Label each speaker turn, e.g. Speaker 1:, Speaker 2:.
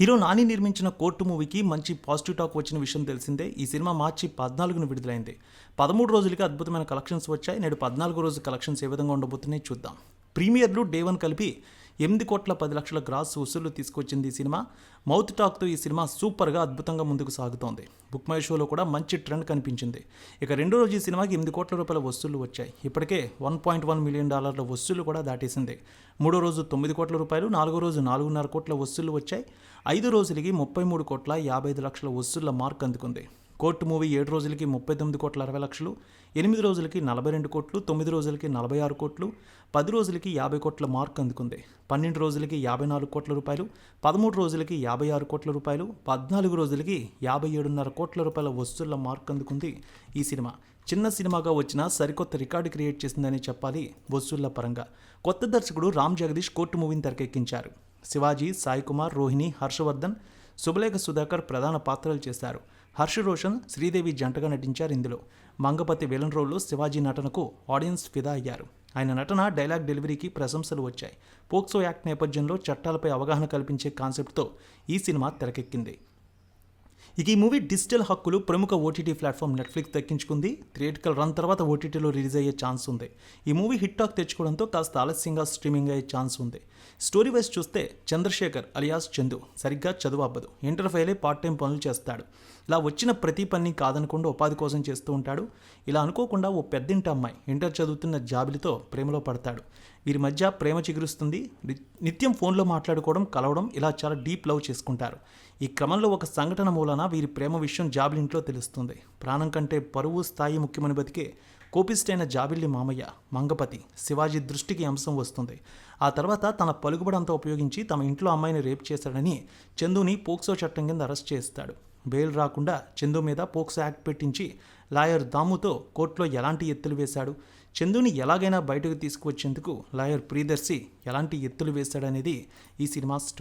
Speaker 1: Hero Nani నిర్మించిన court మూవీకి మంచి పాజిటివ్ టాక్ వచ్చిన విషయం తెలిసిందే. ఈ సినిమా మార్చి 14న విడుదలైంది. 13 రోజులకి అద్భుతమైన కలెక్షన్స్ వచ్చాయి. నేడు 14 రోజు కలెక్షన్స్ ఏ విధంగా ఉండబోతున్నాయి చూద్దాం. ప్రీమియర్లు డే 1 కలిపి 8,10,00,000 గ్రాస్ వసూళ్లు తీసుకొచ్చింది ఈ సినిమా. మౌత్ టాక్తో ఈ సినిమా సూపర్గా అద్భుతంగా ముందుకు సాగుతోంది. బుక్ మై షోలో కూడా మంచి ట్రెండ్ కనిపించింది. ఇక రెండో రోజు ఈ సినిమాకి 8 కోట్ల రూపాయల వసూళ్లు వచ్చాయి. ఇప్పటికే $1.1 మిలియన్ వసూళ్లు కూడా దాటేసింది. మూడో రోజు 9 కోట్ల రూపాయలు, నాలుగో రోజు 4.5 కోట్ల వసూళ్లు వచ్చాయి. 5 రోజులకి 33,55,00,000 వసూళ్ల మార్క్ అందుకుంది. కోర్టు మూవీ 7 రోజులకి 39,60,00,000, 8 రోజులకి 42 కోట్లు, 9 రోజులకి 46 కోట్లు, 10 రోజులకి 50 కోట్ల మార్క్ అందుకుంది. 12 రోజులకి 54 కోట్ల రూపాయలు, 13 రోజులకి 56 కోట్ల రూపాయలు, 14 రోజులకి 57.5 కోట్ల రూపాయల వసూళ్ల మార్క్ అందుకుంది ఈ సినిమా. చిన్న సినిమాగా వచ్చినా సరికొత్త రికార్డు క్రియేట్ చేసిందని చెప్పాలి వసూళ్ల పరంగా. కొత్త దర్శకుడు రామ్ జగదీష్ కోర్టు మూవీని తెరకెక్కించారు. శివాజీ, సాయి కుమార్, రోహిణి, హర్షవర్ధన్, శుభలేఖ సుధాకర్ ప్రధాన పాత్రలు చేశారు. హర్ష రోషన్, శ్రీదేవి జంటగా నటించారు. ఇందులో మంగపతి విలన్ రోల్లో శివాజీ నటనకు ఆడియన్స్ ఫిదా అయ్యారు. ఆయన నటన, డైలాగ్ డెలివరీకి ప్రశంసలు వచ్చాయి. పోక్సో యాక్ట్ నేపథ్యంలో చట్టాలపై అవగాహన కల్పించే కాన్సెప్ట్తో ఈ సినిమా తెరకెక్కింది. ఇక ఈ మూవీ డిజిటల్ హక్కులు ప్రముఖ ఓటీటీ ప్లాట్ఫామ్ నెట్ఫ్లిక్స్ దక్కించుకుంది. థియేటికల్ రన్ తర్వాత ఓటీటీలో రిలీజ్ అయ్యే ఛాన్స్ ఉంది. ఈ మూవీ హిట్ టాక్ తెచ్చుకోవడంతో కాస్త ఆలస్యంగా స్ట్రీమింగ్ అయ్యే ఛాన్స్ ఉంది. స్టోరీ వైజ్ చూస్తే చంద్రశేఖర్ అలియాస్ చందు సరిగ్గా చదువు అవ్వదు. ఇంటర్ ఫెయిల్ అయి పార్ట్ టైం పనులు చేస్తాడు. ఇలా వచ్చిన ప్రతి పని కాదనకుండా ఉపాధి కోసం చేస్తూ ఉంటాడు. ఇలా అనుకోకుండా ఓ పెద్దింటి అమ్మాయి ఇంటర్ చదువుతున్న జాబిలితో ప్రేమలో పడతాడు. వీరి మధ్య ప్రేమ చిగురుస్తుంది. నిత్యం ఫోన్లో మాట్లాడుకోవడం, కలవడం, ఇలా చాలా డీప్ లవ్ చేసుకుంటారు. ఈ క్రమంలో ఒక సంఘటన మూలన వీరి ప్రేమ విషయం జాబిలింట్లో తెలుస్తుంది. ప్రాణం కంటే పరువు, స్థాయి ముఖ్యమని బతికే కోపిస్టైన జాబిల్లి మామయ్య మంగపతి శివాజీ దృష్టికి అంశం వస్తుంది. ఆ తర్వాత తన పలుకుబడంతా ఉపయోగించి తమ ఇంట్లో అమ్మాయిని రేప్ చేశాడని చందుని పోక్సో చట్టం కింద అరెస్ట్ చేస్తాడు. బెయిల్ రాకుండా చందు మీద పోక్సో యాక్ట్ పెట్టించి లాయర్ దాముతో కోర్టులో ఎలాంటి ఎత్తులు వేశాడు, చందుని ఎలాగైనా బయటకు తీసుకువచ్చేందుకు లాయర్ ప్రియదర్శి ఎలాంటి ఎత్తులు వేశాడనేది ఈ సినిమా స్టోరీ.